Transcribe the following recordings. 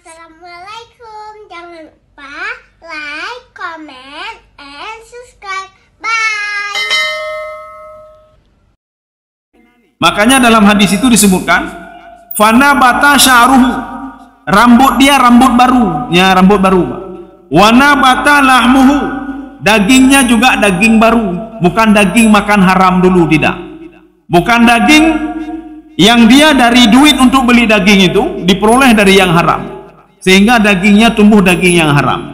Assalamualaikum. Jangan lupa like, comment, and subscribe. Bye. Makanya dalam hadis itu disebutkan fana bata sya'ruhu, rambut dia rambut baru, ya rambut baru. Wana bata lahmuhu, dagingnya juga daging baru, bukan daging makan haram dulu, tidak. Bukan daging yang dia dari duit untuk beli daging itu diperoleh dari yang haram, sehingga dagingnya tumbuh daging yang haram.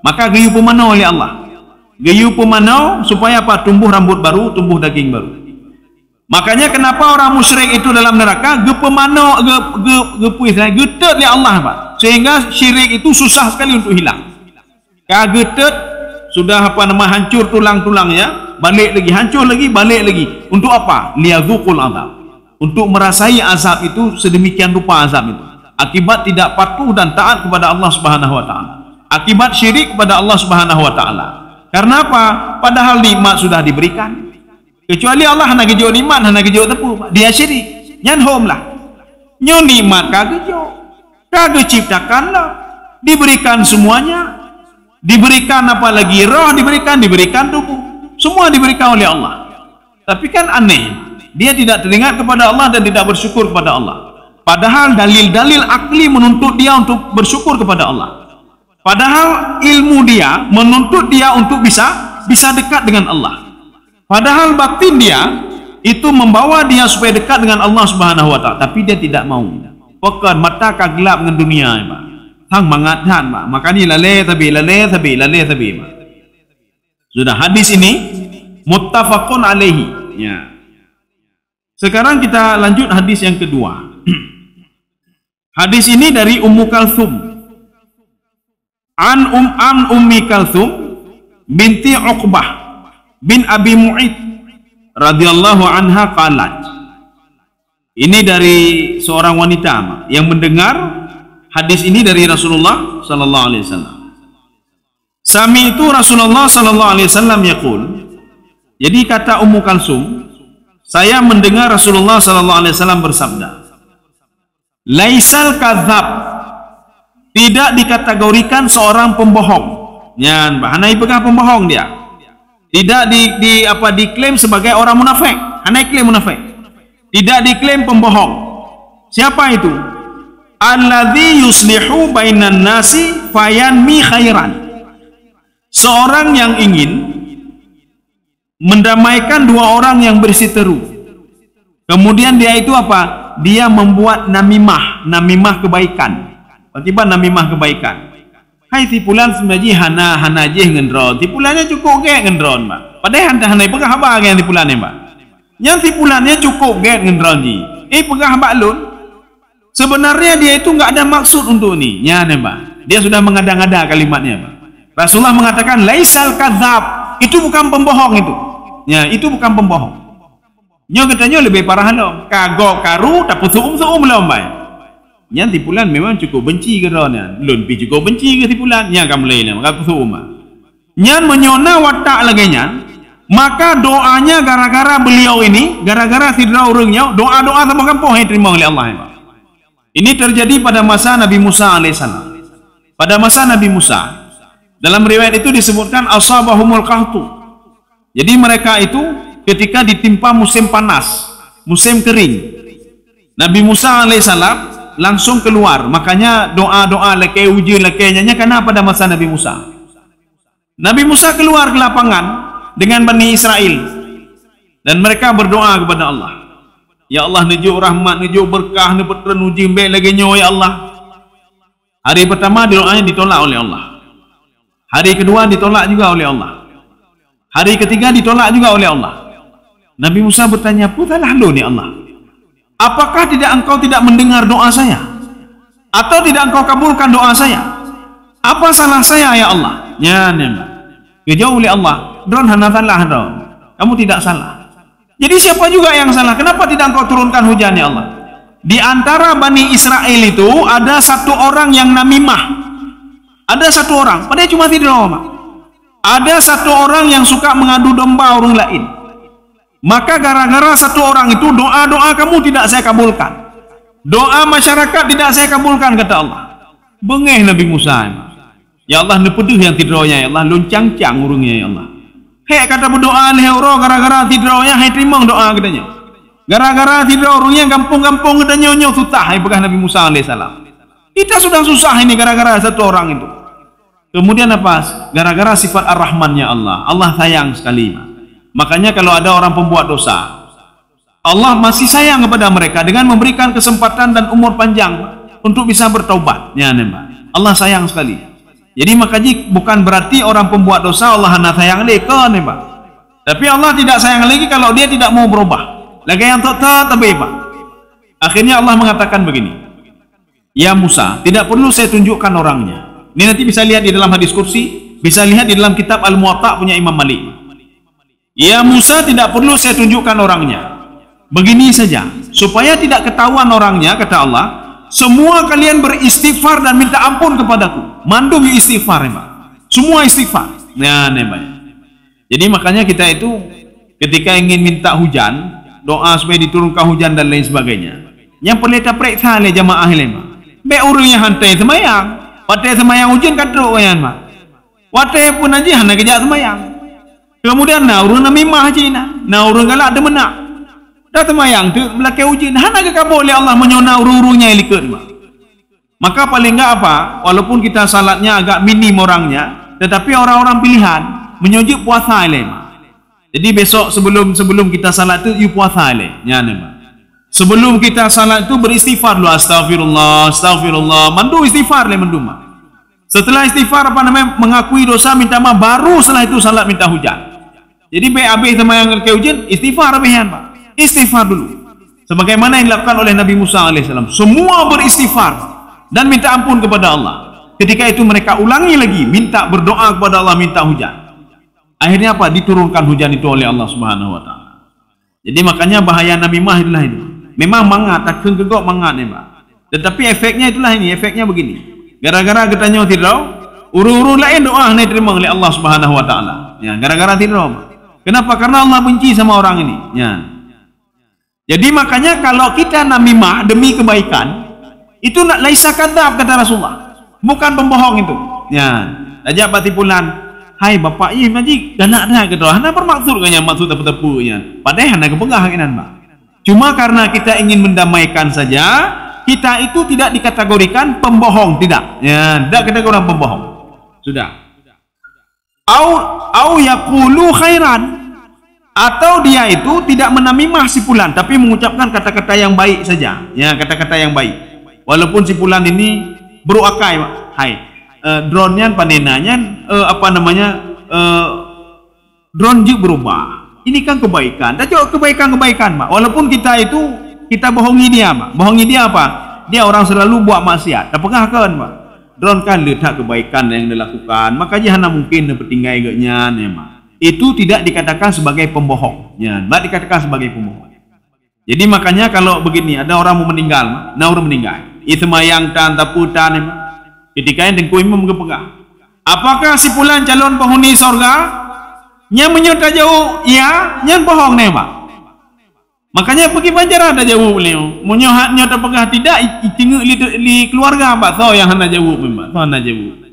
Maka gayu pemanau oleh Allah, gayu pemanau supaya apa? Tumbuh rambut baru, tumbuh daging baru. Makanya kenapa orang musyrik itu dalam neraka gepemanau getet oleh Allah, Pak, sehingga syirik itu susah sekali untuk hilang. Kagetet sudah hancur tulang-tulangnya, balik lagi, hancur lagi, balik lagi. Untuk apa? Liyadzuqul azab, untuk merasai azab itu, sedemikian rupa azab itu akibat tidak patuh dan taat kepada Allah Subhanahu wa taala, akibat syirik kepada Allah Subhanahu wa taala. Karena apa? Padahal nikmat sudah diberikan. Kecuali Allah hana gejo nikmat, hana gejo tepu, dia syirik. Nyan hom lah. Nyo nikmat kage ciptakanlah, diberikan semuanya. Diberikan apa lagi? Roh diberikan tubuh. Semua diberikan oleh Allah. Tapi kan aneh, dia tidak teringat kepada Allah dan tidak bersyukur kepada Allah. Padahal dalil-dalil akli menuntut dia untuk bersyukur kepada Allah. Padahal ilmu dia menuntut dia untuk bisa dekat dengan Allah. Padahal batin dia itu membawa dia supaya dekat dengan Allah Subhanahu wa taala, tapi dia tidak mau. Pekan mata kagelap dengan dunia, Pak. Hang mengatakan, Pak. Makanya lalai tabi. Sudah hadis ini muttafaqun alaihi. Ya. Sekarang kita lanjut hadis yang kedua. Hadis ini dari Ummu Kalthum. An Ummi Kalthum binti Uqbah bin Abi Mu'id radhiyallahu anha qalat. Ini dari seorang wanita yang mendengar hadis ini dari Rasulullah sallallahu alaihi wasallam. Sami itu Rasulullah sallallahu alaihi wasallam yaqul. Jadi kata Ummu Kalsum, saya mendengar Rasulullah sallallahu alaihi wasallam bersabda, laisal kadzab, tidak dikategorikan seorang pembohong. Nyan, hanai pegah pembohong dia. Tidak diklaim sebagai orang munafik. Hanai klaim munafik. Tidak diklaim pembohong. Siapa itu? Alladzi yuslihu bainan nasi fayanmi khairan. Seorang yang ingin mendamaikan dua orang yang berseteru. Kemudian dia itu apa? Dia membuat namimah kebaikan. Tiba namimah kebaikan. Hai tipulan sebenarnya hana je ngendron. Tipulannya cukup ge ngendron, Pak. Padahal hanai pegah haba ge tipulannya, Pak. Yang tipulannya cukup ge ngendron ji. Pegah haba lun. Sebenarnya dia itu enggak ada maksud untuk ni. Ya, Pak. Dia sudah mengada-ngada kalimatnya, Pak. Rasulullah mengatakan laisal kadzab. Itu bukan pembohong itu. Ya, itu bukan pembohong. Nyo katanya lebih parah lo. Kagok karu tapi suum lo, Pak. Yang tipulan memang cukup benci ke dia. Lun pi cukup benci ke tipulan. Nya kam lain maka suum. Nyan menyona watak lagi nyan. Maka doanya gara-gara beliau ini, gara-gara sidra urungnya, doa-doa sama kampung diterima oleh Allah. Ini terjadi pada masa Nabi Musa alaihissalam. Pada masa Nabi Musa, dalam riwayat itu disebutkan asabahumul qahtu. Jadi mereka itu ketika ditimpa musim panas, musim kering, Nabi Musa alaihissalam langsung keluar. Makanya doa-doa leke uji leke nyanyi karena pada masa Nabi Musa. Nabi Musa keluar ke lapangan dengan Bani Israel dan mereka berdoa kepada Allah. Ya Allah, nujuk rahmat, nujuk berkah, nujuk uji mbek lagi nyo ya Allah. Hari pertama doanya ditolak oleh Allah. Hari kedua ditolak juga oleh Allah. Hari ketiga ditolak juga oleh Allah. Nabi Musa bertanya, "Putalah lo ni Allah. Apakah engkau tidak mendengar doa saya? Atau tidak engkau kabulkan doa saya? Apa salah saya ya Allah?" Ya, dijawab oleh Allah, "Dron hana salah dron. Kamu tidak salah." Jadi siapa juga yang salah? Kenapa tidak engkau turunkan hujan ya Allah? Di antara Bani Israel itu ada satu orang yang namimah. Ada satu orang, padahal cuma tidur, Pak. Ada satu orang yang suka mengadu domba orang lain. Maka gara-gara satu orang itu doa-doa kamu tidak saya kabulkan. Doa masyarakat tidak saya kabulkan, kata Allah. Bengeh Nabi Musa. Ya Allah nepedih yang tidronya ya Allah, loncang-cang urungnya ya Allah. Hei kata berdoa leh oro gara-gara tidronya hai terima doa katanya. Gara-gara tidro urungnya gampung-gampung katanya nyo susah hai pegah Nabi Musa alaihissalam. Kita sudah susah ini gara-gara satu orang itu. Kemudian apa? Gara-gara sifat Ar-Rahmannya Allah. Allah sayang sekali. Makanya kalau ada orang pembuat dosa, Allah masih sayang kepada mereka dengan memberikan kesempatan dan umur panjang untuk bisa bertaubat. Ya, Mbak. Allah sayang sekali. Jadi makanya bukan berarti orang pembuat dosa Allah hanya sayang lagi, Mbak. Tapi Allah tidak sayang lagi kalau dia tidak mau berubah. Lagi yang tapi Pak. Akhirnya Allah mengatakan begini. Ya Musa, tidak perlu saya tunjukkan orangnya. Ini nanti bisa lihat di dalam hadis kursi, bisa lihat di dalam kitab Al-Muwatta punya Imam Malik. Ya Musa, tidak perlu saya tunjukkan orangnya. Begini saja, supaya tidak ketahuan orangnya, kata Allah, semua kalian beristighfar dan minta ampun kepadaku. Mandum istighfar, Pak. Semua istighfar. Nah, Pak. Jadi makanya kita itu ketika ingin minta hujan, doa supaya diturunkan hujan dan lain sebagainya. Yang perlu periksa oleh jamaah ini, Pak. Be urungnya hantai semayang. Watai semayang hujan kadruk kan, Pak. Watai pun aja hana kejak semayang. Kemudian urung namimah cina. Urung galak demenak. Dah semayang tu belakang ujian hana ke kabul oleh Allah menyona urung-urungnya ilikut. Maka paling enggak apa, walaupun kita salatnya agak minim orangnya, tetapi orang-orang pilihan menyujuk puasa ile. Jadi besok sebelum kita salat tu you puasa ile. Ya nama. Sebelum kita salat tu beristighfar lu, astagfirullah, astagfirullah, mandu istighfar le mandu. Setelah istighfar apa namanya mengakui dosa minta maaf, baru setelah itu salat minta hujan. Jadi habis semayang ke hujan istighfar habisan, Pak. Istighfar dulu sebagaimana yang dilakukan oleh Nabi Musa alaihissalam. Semua beristighfar dan minta ampun kepada Allah. Ketika itu mereka ulangi lagi minta berdoa kepada Allah, minta hujan. Akhirnya apa? Diturunkan hujan itu oleh Allah Subhanahu wa taala. Jadi makanya bahaya namimah itulah ini. Memang mangat tak kegok mangat ni, Pak. Tetapi efeknya itulah ini, efeknya begini. Gara-gara kita nyaw tidrau, urung-urung lain doa ni terima oleh Allah Subhanahu wa taala. Ya, gara-gara tidrau. Kenapa? Karena Allah benci sama orang ini. Ya. Jadi makanya kalau kita namimah demi kebaikan, itu nak laisa kadzab kata Rasulullah. Bukan pembohong itu. Ya. Ajak patipulan, hai bapak ye maji ganak dah gitu. Hana bermaksud kanya maksud tepu-tepu nya. Padahal hana kepegah kinan, Pak. Cuma karena kita ingin mendamaikan saja, kita itu tidak dikategorikan pembohong, tidak. Ya, tidak kategori pembohong. Sudah. Au yaqulu khairan. Atau dia itu tidak menamimah si fulan, tapi mengucapkan kata-kata yang baik saja. Ya, kata-kata yang baik. Walaupun si fulan ini beruakai, hai, drone-nya panenanya, drone juga berubah. Ini kan kebaikan. Dan juga kebaikan-kebaikan, Pak. Walaupun kita bohongi dia, Pak. Bohongi dia apa? Dia orang selalu buat maksiat. Tak pernah kan, Pak. Drone kan letak kebaikan yang dilakukan. Maka dia hanya mungkin bertinggai gaknya, ya, Pak. Itu tidak dikatakan sebagai pembohong. Ya, tidak dikatakan sebagai pembohong. Jadi makanya kalau begini, ada orang mau meninggal, orang meninggal. Itu mayang tan taputan, ketika yang dengku imam kepegah. Apakah si fulan calon penghuni sorga? Nya menyota jauh, ya, nya bohong nih, Pak. Makanya pergi banjar ada jauh beliau. Munyohatnya terpegah tidak, tinggal di keluarga, Pak. So yang hendak jauh memang, so hendak jauh.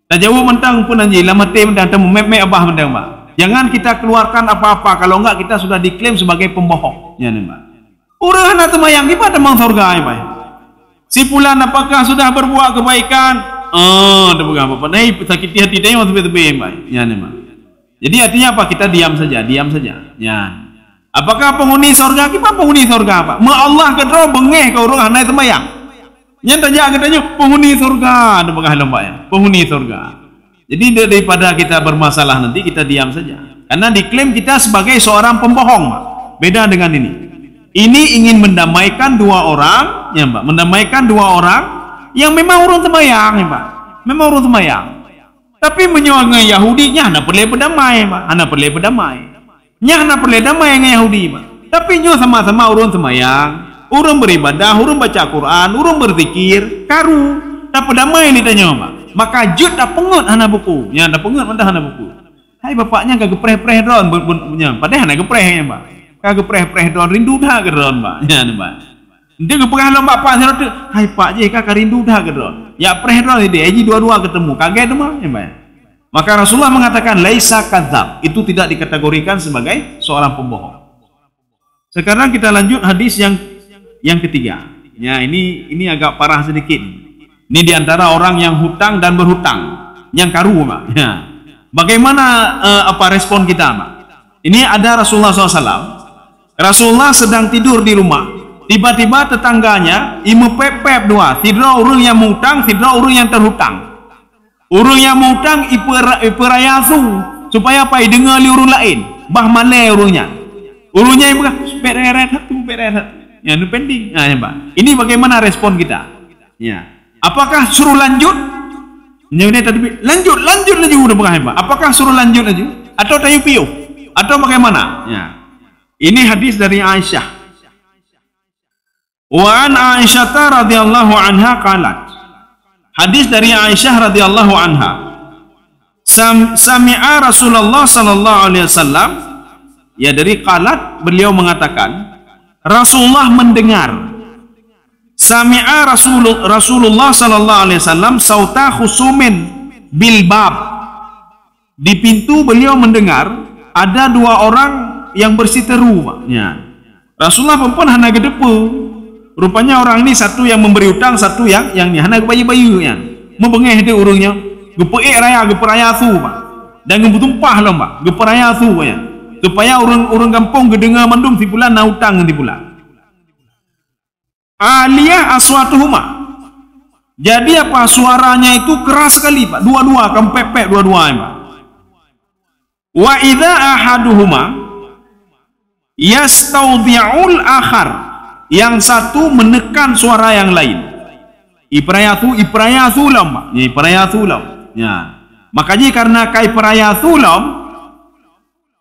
Tak jauh mentang pun anji, lama tem mentang temu meme abah mentang, Pak. Jangan kita keluarkan apa-apa, kalau enggak kita sudah diklaim sebagai pembohong. Ya, Pak. Urang nak temayang di pada mang surga, Pak. Si fulan apakah sudah berbuat kebaikan? Dah pegang apa? Nai sakit hati dia waktu tepi, Pak. Ya, Pak. Jadi artinya apa? Kita diam saja, diam saja. Ya. Apakah penghuni surga? Kita penghuni surga, Pak. Ma Allah kedro bengeh ke urang nai temayang. Yang tajak katanya penghuni surga, ada pegang lomba ya, penghuni surga. Jadi daripada kita bermasalah nanti kita diam saja. Karena diklaim kita sebagai seorang pembohong, Pak. Beda dengan ini. Ini ingin mendamaikan dua orang, ya, Pak. Mendamaikan dua orang yang memang urung temayang, ya, Pak. Memang urung temayang. Tapi menyuangai Yahudi nya hana perlu berdamai, Pak. Hana perlu berdamai. Nya hana perlu damai dengan Yahudi, Pak. Tapi nyo sama-sama urung temayang. Urang beribadah, urang baca Quran, urang berzikir, karu, tak pedamai ni tanya, Pak. Maka jut tak pengut hana buku. Ya, tak pengut mentah hana buku. Hai bapaknya kagak preh-preh don punya. Padahal hana geprehnya, Pak. Kagak preh-preh don rindu dah ke don, Pak. Ya, Pak. Dia keperah lomba pak saya tu. Hai pak je kak rindu dah ke dah. Ya pereh dah dia aji dua-dua ketemu. Kaget tu mah. Maka Rasulullah mengatakan laisa kadzab. Itu tidak dikategorikan sebagai seorang pembohong. Sekarang kita lanjut hadis yang ketiga. Ya, ini agak parah sedikit. Ini diantara orang yang hutang dan berhutang, yang karu, Pak. Ya. Bagaimana apa respon kita, Pak? Ini ada Rasulullah SAW. Rasulullah sedang tidur di rumah. Tiba-tiba tetangganya imu pepep dua. Tidra orang yang menghutang, tidra orang yang terhutang. Orang yang menghutang iperayasu supaya apa? Dengar li orang lain. Bah malai orangnya. Orangnya yang berkata, peret satu. Ya, itu pending. Nah, ya, Pak. Ini bagaimana respon kita? Ya. Apakah suruh lanjut? Ini tadi lanjut lagi udah berkah, Pak. Apakah suruh lanjut aja? Atau tayu piu? Atau bagaimana? Ya. Ini hadis dari Aisyah. Wa an Aisyah radhiyallahu anha qalat. Hadis dari Aisyah radhiyallahu anha. Sami'a Rasulullah sallallahu alaihi wasallam. Ya, dari qalat beliau mengatakan Rasulullah mendengar. Sami'a Rasulullah sallallahu alaihi wasallam sauta khusumin bil bab. Di pintu beliau mendengar ada dua orang yang bersiteru. Ya. Rasulullah pun hana gedepu. Rupanya orang ini satu yang memberi hutang, satu yang ni hana bayu-bayu ya. Membengeh dia urungnya. Gepeik raya tu, Pak. Dan gembutumpah lah, Pak. Geperaya tu ya. Supaya orang kampung kedengar mandum si pula nak hutang nanti pula. Aliyah aswatuhuma. Jadi apa suaranya itu keras sekali, Pak. Dua-dua kempepek dua-dua, Pak. Wa idza ahaduhuma yastawdi'ul akhar. Yang satu menekan suara yang lain. Iprayatu lam, Pak. Ya, iprayatu lam. Ya. Makanya karena kai iprayatu lam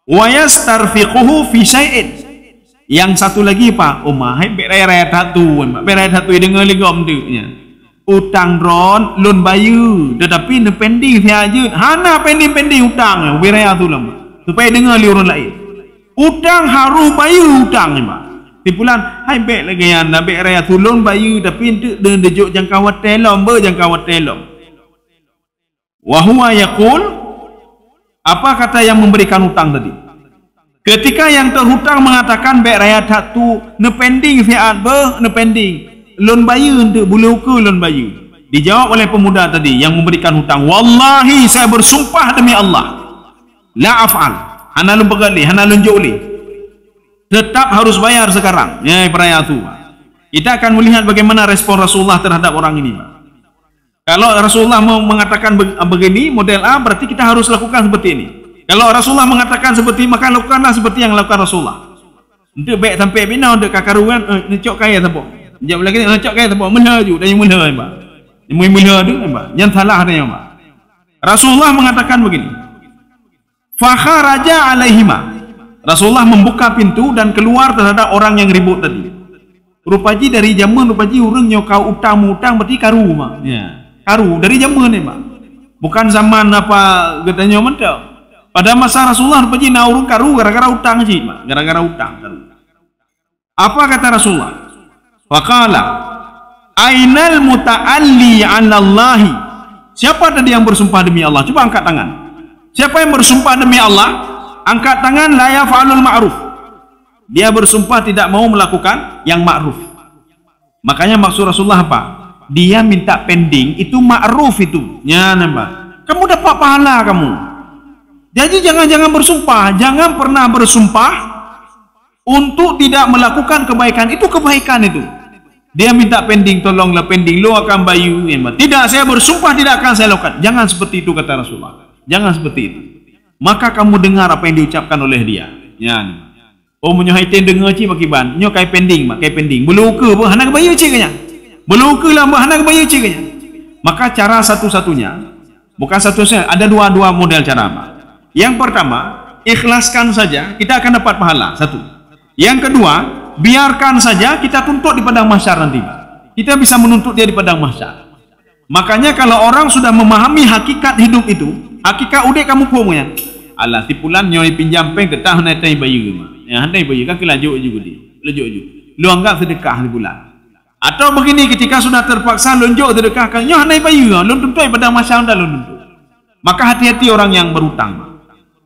wa yastarfiquhu fi syai'in. Yang satu lagi, Pak, hai berai satu, berai satu dengar ligom tu nya. Utang ron lun bayu, tetapi ne pending saja. Hana pending utang, berai tu lam. Supaya dengar li orang lain. Utang haru bayu utang, Pak. Tipulan hai bek lagi yang nak bek raya tulung bayu tapi den dejuk jangkau telom jangkau telom. Wa huwa yaqul, apa kata yang memberikan hutang tadi? Ketika yang terhutang mengatakan bek raya satu nepending fiat nepending lon bayu untuk buluku lon bayu. Dijawab oleh pemuda tadi yang memberikan hutang, wallahi saya bersumpah demi Allah la af'al, hana lun pegali, hana lun juli. Tetap harus bayar sekarang. Ya, peraya itu. Kita akan melihat bagaimana respon Rasulullah terhadap orang ini. Kalau Rasulullah mau mengatakan begini, model A, berarti kita harus lakukan seperti ini. Kalau Rasulullah mengatakan seperti, maka lakukanlah seperti yang lakukan Rasulullah. Untuk baik sampai bina, untuk kakaruan, necok kaya sampai. Jawab lagi, necok kaya sampai. Melaju, dan yang mula, Pak. Yang mula itu, Pak. Yang salah ada yang, Pak. Rasulullah mengatakan begini. Fakharaja alaihima. Rasulullah membuka pintu dan keluar terhadap orang yang ribut tadi. Rupaji dari zaman rupaji orang nyokau utang berarti karu, Mak. Ya, karu dari zaman ni, Mak. Bukan zaman apa katanya mentok. Pada masa Rasulullah rupaji na urung karu gara-gara utang sih, Mak. Gara-gara utang karu. Apa kata Rasulullah? Waqala ainal muta'alli 'ala Allah. Siapa tadi yang bersumpah demi Allah? Coba angkat tangan. Siapa yang bersumpah demi Allah? Angkat tangan, la yaf'alul ma'ruf. Dia bersumpah tidak mau melakukan yang ma'ruf. Makanya maksud Rasulullah apa? Dia minta pending, itu ma'ruf itu. Ya, nampak. Kamu dapat pahala kamu. Jadi jangan bersumpah, jangan pernah bersumpah untuk tidak melakukan kebaikan. Itu kebaikan itu. Dia minta pending, tolonglah pending, lo akan bayu. Tidak, saya bersumpah tidak akan saya lakukan. Jangan seperti itu kata Rasulullah. Jangan seperti itu. Maka kamu dengar apa yang diucapkan oleh dia. Ya. Oh menyohai ten dengar ci makiban. Nyo kai pending, mak kai pending. Beluka pun hana kebayu ci kanya. Beluka lah hana kebayu ci kanya. Maka cara satu-satunya, bukan satu-satunya, ada dua model cara, Pak. Yang pertama, ikhlaskan saja, kita akan dapat pahala. Satu. Yang kedua, biarkan saja, kita tuntut di padang mahsyar nanti, Pak. Kita bisa menuntut dia di padang mahsyar. Makanya kalau orang sudah memahami hakikat hidup itu, hakikat udah kamu punya. Alah tipulan nyoi pinjam peng tetah naik bayu, ya handai bayu kan kelaju juga dia, laju juga. Lu anggap sedekah tipulan. Atau begini, ketika sudah terpaksa lonjok sedekahkan, nyoh hanai bayu, lon tuntui padang mahsyar dah lon tuntui. Maka hati-hati orang yang berhutang.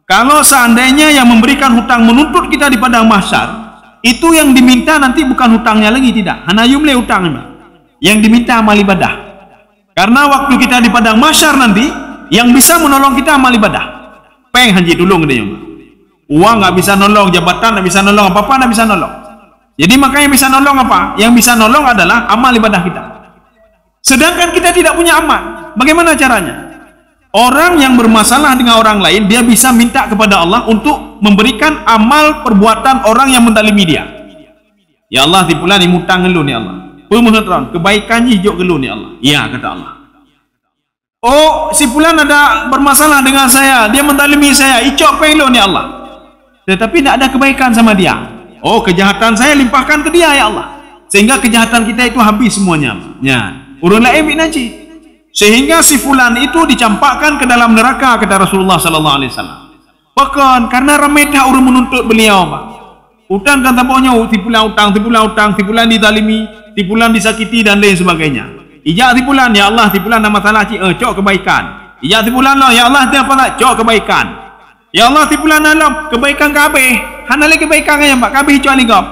Kalau seandainya yang memberikan hutang menuntut kita di padang mahsyar, itu yang diminta nanti bukan hutangnya lagi, tidak. Hanayum le hutang, yang diminta amal ibadah. Karena waktu kita di padang mahsyar nanti, yang bisa menolong kita amal ibadah. Peng haji tolong dia. Uang nggak bisa nolong, jabatan nggak bisa nolong, apa-apa nggak bisa nolong. Jadi makanya bisa nolong apa? Yang bisa nolong adalah amal ibadah kita. Sedangkan kita tidak punya amal. Bagaimana caranya? Orang yang bermasalah dengan orang lain, dia bisa minta kepada Allah untuk memberikan amal perbuatan orang yang mendalimi dia. Ya Allah, tipulah ni mutang lu ni Allah. Pemohon kebaikan hijau gelu ni Allah. Ya, kata Allah. Oh, si fulan ada bermasalah dengan saya, dia mendalimi saya, icok pelo ni Allah. Tetapi tidak ada kebaikan sama dia. Oh, kejahatan saya limpahkan ke dia, ya Allah. Sehingga kejahatan kita itu habis semuanya. Ya, urun lain binanci. Sehingga si fulan itu dicampakkan ke dalam neraka, kata Rasulullah sallallahu alaihi wasallam. Bahkan karena ramai tak urun menuntut beliau, Pak. Utang kan tampaknya tipulan utang, tipulan dizalimi, tipulan disakiti dan lain sebagainya. Ijak tipulan, ya Allah, tipulan nama salah cik, cok kebaikan. Ijak tipulan lah, ya Allah, tiap apa cok kebaikan. Ya Allah, tipulan alam kebaikan kabeh. Hanale kebaikan yang Pak kabeh cok ligap.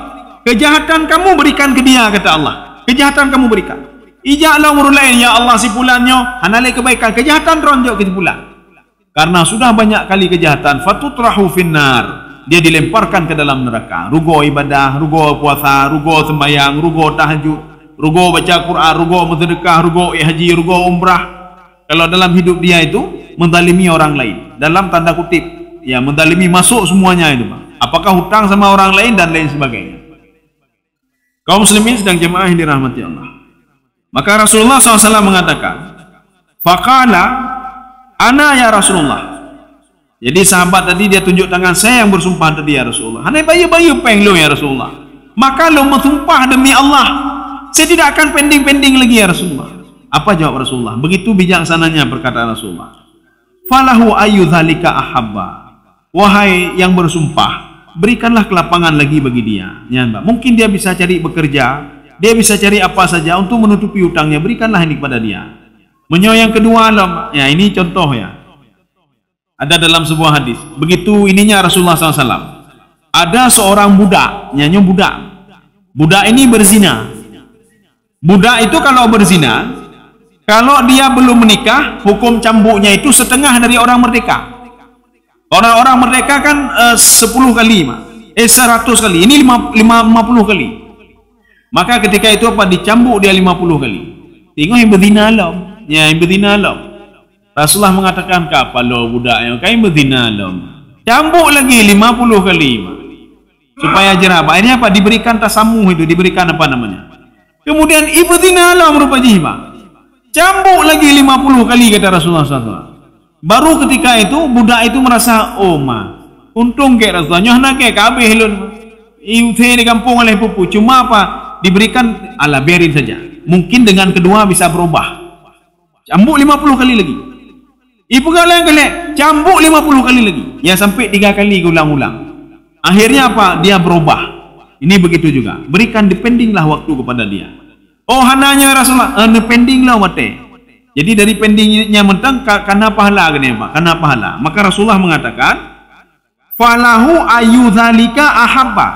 Kejahatan kamu berikan ke dia, kata Allah. Kejahatan kamu berikan. Ijaklah urut lain, ya Allah, si fulannya hanale kebaikan, kejahatan ronjok ke fulan. Karena sudah banyak kali kejahatan, fatutrahu finnar, dia dilemparkan ke dalam neraka. Rugo ibadah, rugo puasa, rugo sembahyang, rugo tahajud, rugo baca Quran, rugo bersedekah, rugo haji, rugo umrah. Kalau dalam hidup dia itu mendalimi orang lain, dalam tanda kutip, ya mendalimi masuk semuanya itu, Pak. Apakah hutang sama orang lain dan lain sebagainya. Kaum muslimin sedang jemaah yang dirahmati Allah. Maka Rasulullah SAW mengatakan, faqala ana ya Rasulullah. Jadi sahabat tadi dia tunjuk tangan, saya yang bersumpah tadi ya Rasulullah. Hanai bayu-bayu peng lo ya Rasulullah. Maka lo bersumpah demi Allah, saya tidak akan pending-pending lagi ya Rasulullah. Apa jawab Rasulullah? Begitu bijaksananya perkataan Rasulullah. Falahu ayu dzalika ahabba. Wahai yang bersumpah, berikanlah kelapangan lagi bagi dia. Ya, Mbak. Mungkin dia bisa cari bekerja, dia bisa cari apa saja untuk menutupi hutangnya, berikanlah ini kepada dia. Yang kedua, ya ini contoh ya. Ada dalam sebuah hadis. Begitu ininya Rasulullah SAW. Ada seorang budak, nyanyi budak. Budak ini berzina. Budak itu kalau berzina, kalau dia belum menikah, hukum cambuknya itu setengah dari orang merdeka. Orang-orang merdeka kan 10 kali, 100 kali. Ini 50 kali. Maka ketika itu apa? Dicambuk dia 50 kali. Tengok yang berzina lah. Ya, yang berzina lah. Rasulullah mengatakan, apa lo budak yang kain berzina lah. Cambuk lagi 50 kali. Supaya jerah. Akhirnya apa? Diberikan tasamuh itu. Diberikan apa namanya? Kemudian ibu zina lah merupa jihma. Cambuk lagi 50 kali, kata Rasulullah SAW. Baru ketika itu, budak itu merasa, oh untung ke Rasulullah. Nyohna ke kabeh lun. Iuthai di kampung oleh pupu. Cuma apa? Diberikan, ala biarin saja. Mungkin dengan kedua bisa berubah. Cambuk 50 kali lagi. Ibu kalian kali cambuk 50 kali lagi. Ya sampai 3 kali ulang-ulang. Akhirnya apa? Dia berubah. Ini begitu juga. Berikan dependinglah waktu kepada dia. Oh hananya Rasulullah, dependinglah mate. Jadi dari pendingnya mentang karena pahala gini Pak, karena pahala. Maka Rasulullah mengatakan, falahu ayyudzalika ahabba.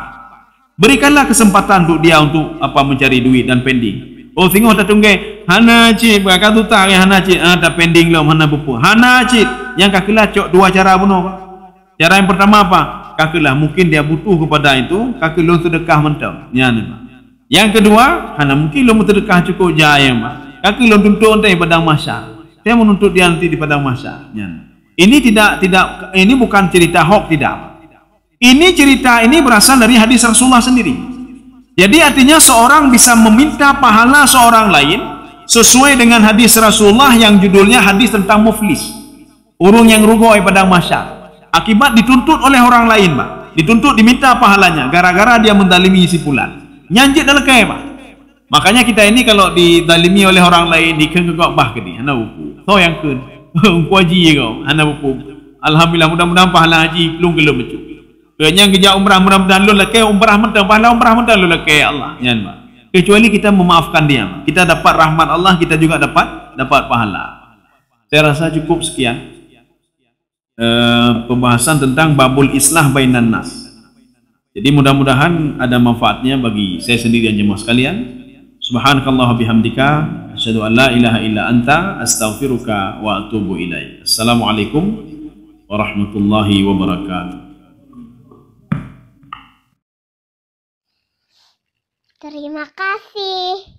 Berikanlah kesempatan untuk dia untuk apa mencari duit dan pending. Oh tengok tak tunggu hana cip kakak tu tak hana cip tak pending lah hana bupu hana cip yang kakilah cok dua cara bunuh. Cara yang pertama apa? Kakilah mungkin dia butuh kepada itu kaki lo sedekah mentau. Yang kedua hana mungkin lo sedekah cukup jaya mak kaki lo tuntut nanti padang mahsyar. Saya menuntut dia nanti di padang mahsyar. Ini tidak ini bukan cerita hoax, tidak. Ini cerita ini berasal dari hadis Rasulullah sendiri. Jadi artinya seorang bisa meminta pahala seorang lain sesuai dengan hadis Rasulullah yang judulnya hadis tentang muflis, urung yang rugo di padang mahsyar. Akibat dituntut oleh orang lain, Pak. Dituntut diminta pahalanya gara-gara dia mendalimi si fulan. Nyanjit dalam kai, Pak. Makanya kita ini kalau didalimi oleh orang lain dikengkok bah ke ni, ana buku. So yang kun, ku haji kau, ana buku. Alhamdulillah mudah-mudahan pahala haji belum gelem becu. Yang kerja umrah mudah-mudahan lu leke umrah mentang pahala umrah mentang lu leke Allah. Nyan Pak. kecuali kita memaafkan dia. Kita dapat rahmat Allah, kita juga dapat pahala. Saya rasa cukup sekian pembahasan tentang babul islah bainan nas. Jadi mudah-mudahan ada manfaatnya bagi saya sendiri dan jemaah sekalian. Subhanakallah bihamdika asyhadu an la ilaha illa anta astaghfiruka wa atubu ilaik. Assalamualaikum warahmatullahi wabarakatuh. Terima kasih.